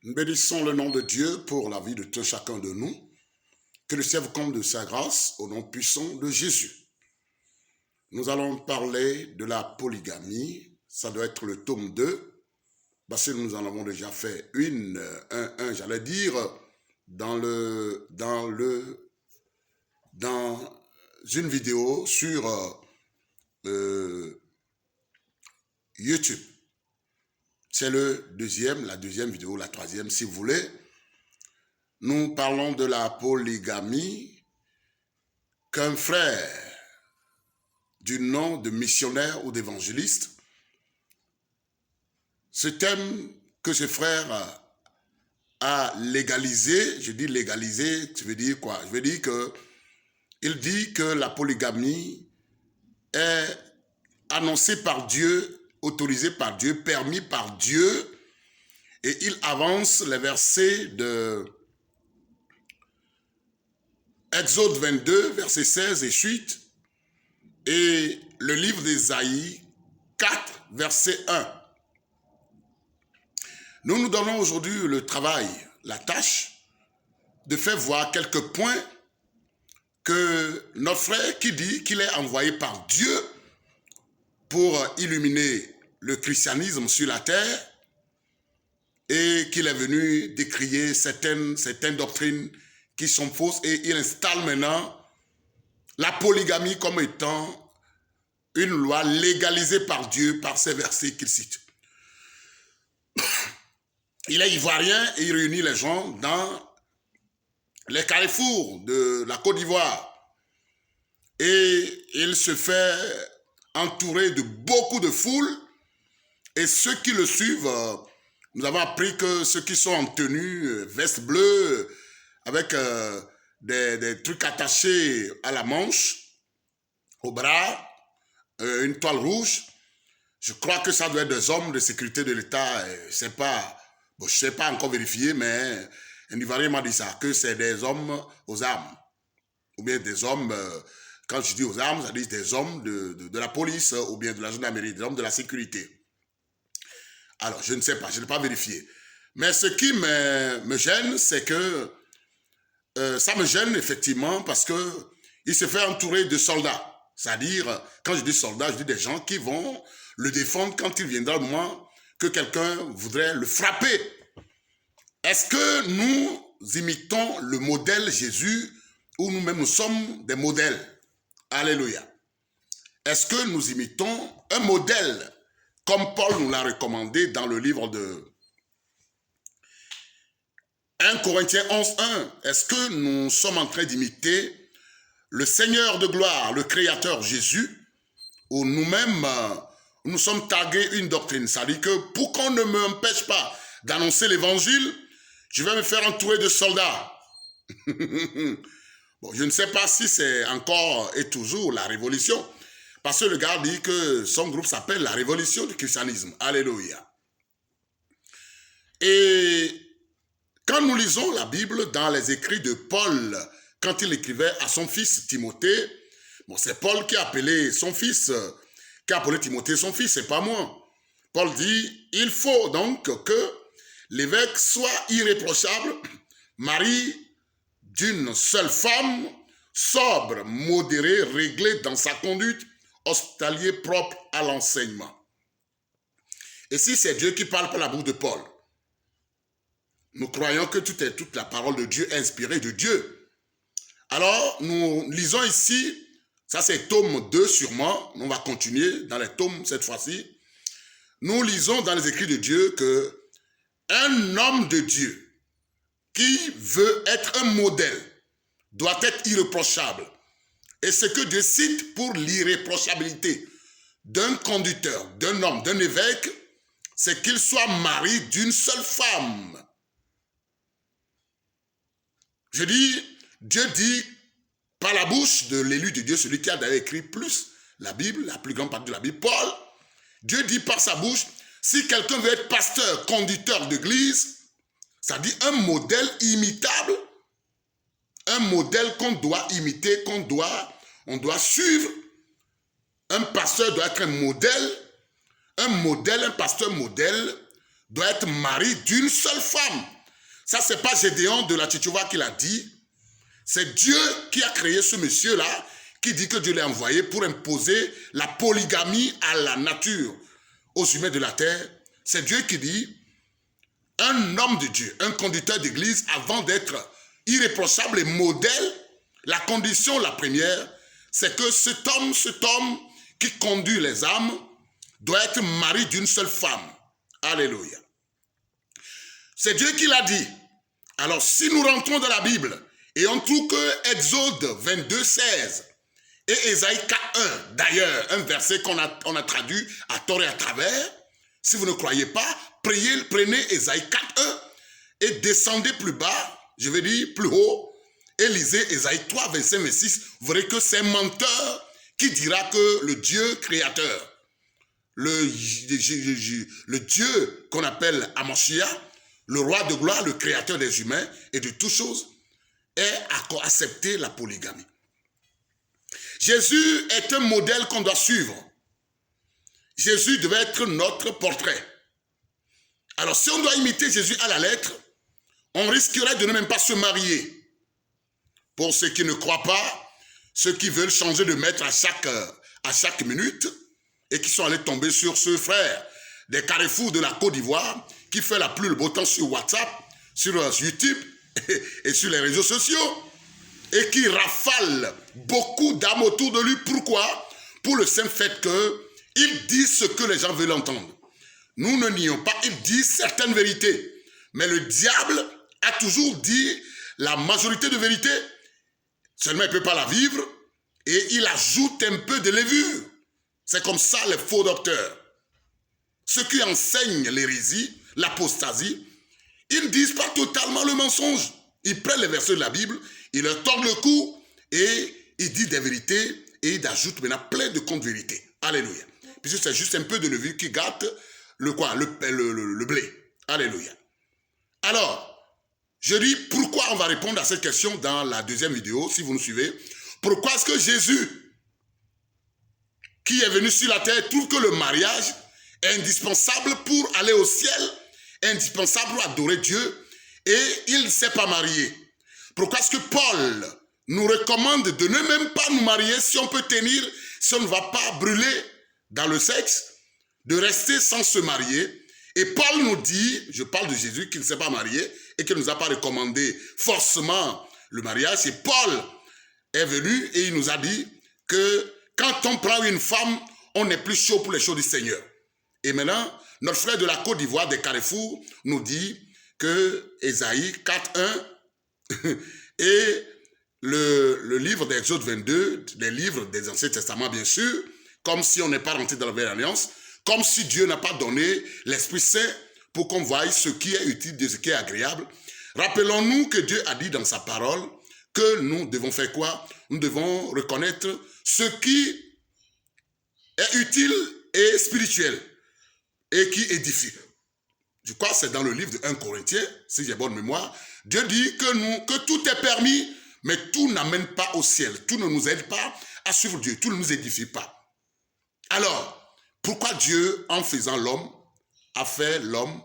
Nous bénissons le nom de Dieu pour la vie de tout chacun de nous. Que le ciel vous comble de sa grâce au nom puissant de Jésus. Nous allons parler de la polygamie. Ça doit être le tome 2. Parce que nous en avons déjà fait j'allais dire, dans une vidéo sur YouTube. C'est la deuxième vidéo, la troisième si vous voulez. Nous parlons de la polygamie qu'un frère du nom de missionnaire ou d'évangéliste, ce thème que ce frère a légalisé, je dis légalisé, ça veut dire quoi? Je veux dire il dit que la polygamie est annoncée par Dieu, autorisée par Dieu, permis par Dieu, et il avance les versets de Exode 22, verset 16 et suite, et le livre d'Ésaïe 4, verset 1. Nous nous donnons aujourd'hui le travail, la tâche, de faire voir quelques points que notre frère qui dit qu'il est envoyé par Dieu pour illuminer le christianisme sur la terre et qu'il est venu décrier certaines doctrines qui sont fausses et il installe maintenant la polygamie comme étant une loi légalisée par Dieu par ces versets qu'il cite. Il est ivoirien et il réunit les gens dans les carrefours de la Côte d'Ivoire. Et il se fait entourer de beaucoup de foules. Et ceux qui le suivent, nous avons appris que ceux qui sont en tenue, veste bleue, avec des trucs attachés à la manche, au bras, une toile rouge, je crois que ça doit être des hommes de sécurité de l'État. Je ne sais pas encore vérifier, mais un Ivoirien m'a dit ça, que c'est des hommes aux armes. Ou bien des hommes, quand je dis aux armes, ça dit des hommes de la police ou bien de la gendarmerie, des hommes de la sécurité. Alors, je ne sais pas, je n'ai pas vérifié. Mais ce qui me gêne, c'est que ça me gêne effectivement parce qu'il se fait entourer de soldats. C'est-à-dire, quand je dis soldats, je dis des gens qui vont le défendre quand il viendra le moment que quelqu'un voudrait le frapper. Est-ce que nous imitons le modèle Jésus ou nous-mêmes nous sommes des modèles? Alléluia. Est-ce que nous imitons un modèle comme Paul nous l'a recommandé dans le livre de 1 Corinthiens 11.1? Est-ce que nous sommes en train d'imiter le Seigneur de gloire, le Créateur Jésus, ou nous-mêmes, nous sommes tagués une doctrine? C'est-à-dire que pour qu'on ne m'empêche pas d'annoncer l'évangile, je vais me faire entourer de soldats. Bon, je ne sais pas si c'est encore et toujours la révolution, parce que le gars dit que son groupe s'appelle la révolution du christianisme. Alléluia. Et quand nous lisons la Bible dans les écrits de Paul, quand il écrivait à son fils Timothée, bon, c'est Paul qui a appelé son fils, qui a appelé Timothée son fils, c'est pas moi. Paul dit, il faut donc que l'évêque soit irréprochable, mari d'une seule femme, sobre, modéré, réglé dans sa conduite, hospitalier, propre à l'enseignement. Et si c'est Dieu qui parle par la bouche de Paul, nous croyons que toute la parole de Dieu est inspirée de Dieu. Alors, nous lisons ici, ça c'est tome 2 sûrement, on va continuer dans les tomes cette fois-ci. Nous lisons dans les écrits de Dieu que un homme de Dieu qui veut être un modèle doit être irréprochable. Et ce que Dieu cite pour l'irréprochabilité d'un conducteur, d'un homme, d'un évêque, c'est qu'il soit mari d'une seule femme. Je dis, Dieu dit, par la bouche de l'élu de Dieu, celui qui a d'ailleurs écrit plus la Bible, la plus grande partie de la Bible, Paul, Dieu dit par sa bouche, si quelqu'un veut être pasteur, conducteur d'église, ça dit un modèle imitable, un modèle qu'on doit imiter, on doit suivre. Un pasteur doit être un pasteur modèle doit être mari d'une seule femme. Ça, c'est pas Gédéon de la Tchétchouva qui l'a dit. C'est Dieu qui a créé ce monsieur-là, qui dit que Dieu l'a envoyé pour imposer la polygamie à la nature, aux humains de la terre. C'est Dieu qui dit, un homme de Dieu, un conducteur d'église, avant d'être irréprochable et modèle, la condition la première, c'est que cet homme qui conduit les âmes doit être mari d'une seule femme. Alléluia. C'est Dieu qui l'a dit. Alors, si nous rentrons dans la Bible et on trouve que Exode 22, 16 et Ésaïe 4, 1, d'ailleurs, un verset qu'on a traduit à tort et à travers, si vous ne croyez pas, prenez Ésaïe 4, 1 et descendez plus bas, je vais dire plus haut, et lisez Ésaïe 3, 25, 26, vous verrez que c'est un menteur qui dira que le Dieu créateur, le Dieu qu'on appelle Amashia, le roi de gloire, le créateur des humains et de toutes choses, a accepté la polygamie. Jésus est un modèle qu'on doit suivre. Jésus devait être notre portrait. Alors si on doit imiter Jésus à la lettre, on risquerait de ne même pas se marier. Pour ceux qui ne croient pas, ceux qui veulent changer de maître à chaque minute et qui sont allés tomber sur ce frère des carrefours de la Côte d'Ivoire qui fait la pluie le beau temps sur WhatsApp, sur YouTube et sur les réseaux sociaux et qui rafale beaucoup d'âmes autour de lui. Pourquoi? Pour le simple fait qu'il dit ce que les gens veulent entendre. Nous ne nions pas, il dit certaines vérités. Mais le diable a toujours dit la majorité de vérité. Seulement, il ne peut pas la vivre et il ajoute un peu de levure. C'est comme ça les faux docteurs. Ceux qui enseignent l'hérésie, l'apostasie, ils ne disent pas totalement le mensonge. Ils prennent les versets de la Bible, ils leur tordent le cou et ils disent des vérités et ils ajoutent maintenant plein de contre-vérités. Alléluia. Puisque c'est juste un peu de levure qui gâte le blé. Alléluia. Alors, je dis pourquoi on va répondre à cette question dans la deuxième vidéo, si vous nous suivez. Pourquoi est-ce que Jésus, qui est venu sur la terre, trouve que le mariage est indispensable pour aller au ciel, indispensable pour adorer Dieu, et il ne s'est pas marié? Pourquoi est-ce que Paul nous recommande de ne même pas nous marier si on peut tenir, si on ne va pas brûler dans le sexe, de rester sans se marier? Et Paul nous dit, je parle de Jésus qui ne s'est pas marié et qui ne nous a pas recommandé forcément le mariage. Et Paul est venu et il nous a dit que quand on prend une femme, on n'est plus chaud pour les choses du Seigneur. Et maintenant, notre frère de la Côte d'Ivoire, des Carrefours, nous dit que Ésaïe 4, 1 et le livre d'Exode 22, les livres des Anciens Testaments, bien sûr, comme si on n'est pas rentré dans la Nouvelle Alliance, comme si Dieu n'a pas donné l'Esprit Saint pour qu'on voie ce qui est utile de ce qui est agréable. Rappelons-nous que Dieu a dit dans sa parole que nous devons faire quoi? Nous devons reconnaître ce qui est utile et spirituel et qui édifie. Je crois que c'est dans le livre de 1 Corinthiens, si j'ai bonne mémoire. Dieu dit que tout est permis, mais tout n'amène pas au ciel. Tout ne nous aide pas à suivre Dieu. Tout ne nous édifie pas. Alors, pourquoi Dieu, en faisant l'homme, a fait l'homme,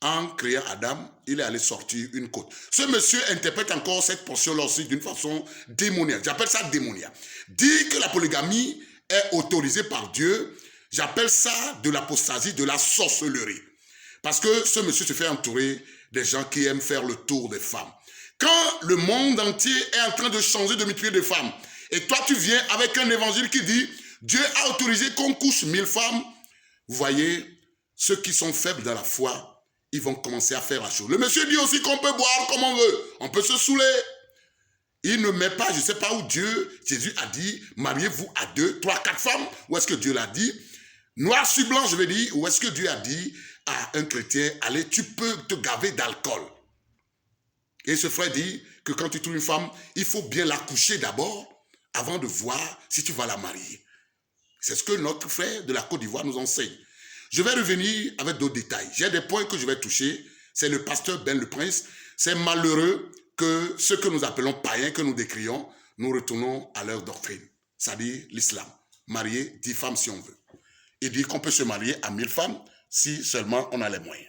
en créant Adam, il est allé sortir une côte. Ce monsieur interprète encore cette portion-là aussi d'une façon démoniaque. J'appelle ça démoniaque. Dire que la polygamie est autorisée par Dieu, j'appelle ça de l'apostasie, de la sorcellerie. Parce que ce monsieur se fait entourer des gens qui aiment faire le tour des femmes. Quand le monde entier est en train de changer de multiplier de femmes, et toi tu viens avec un évangile qui dit Dieu a autorisé qu'on couche 1000 femmes, vous voyez, ceux qui sont faibles dans la foi, ils vont commencer à faire la chose. Le monsieur dit aussi qu'on peut boire comme on veut, on peut se saouler. Il ne met pas, je ne sais pas où Jésus a dit, mariez-vous à 2, 3, 4 femmes. Où est-ce que Dieu l'a dit? Noir sur blanc, je vais dire, où est-ce que Dieu a dit à un chrétien, allez, tu peux te gaver d'alcool. Et ce frère dit que quand tu trouves une femme, il faut bien la coucher d'abord, avant de voir si tu vas la marier. C'est ce que notre frère de la Côte d'Ivoire nous enseigne. Je vais revenir avec d'autres détails. J'ai des points que je vais toucher. C'est le pasteur Ben le Prince. C'est malheureux que ce que nous appelons païens, que nous décrions, nous retournons à leur doctrine. C'est-à-dire l'islam. Marier 10 femmes si on veut. Il dit qu'on peut se marier à 1000 femmes si seulement on a les moyens.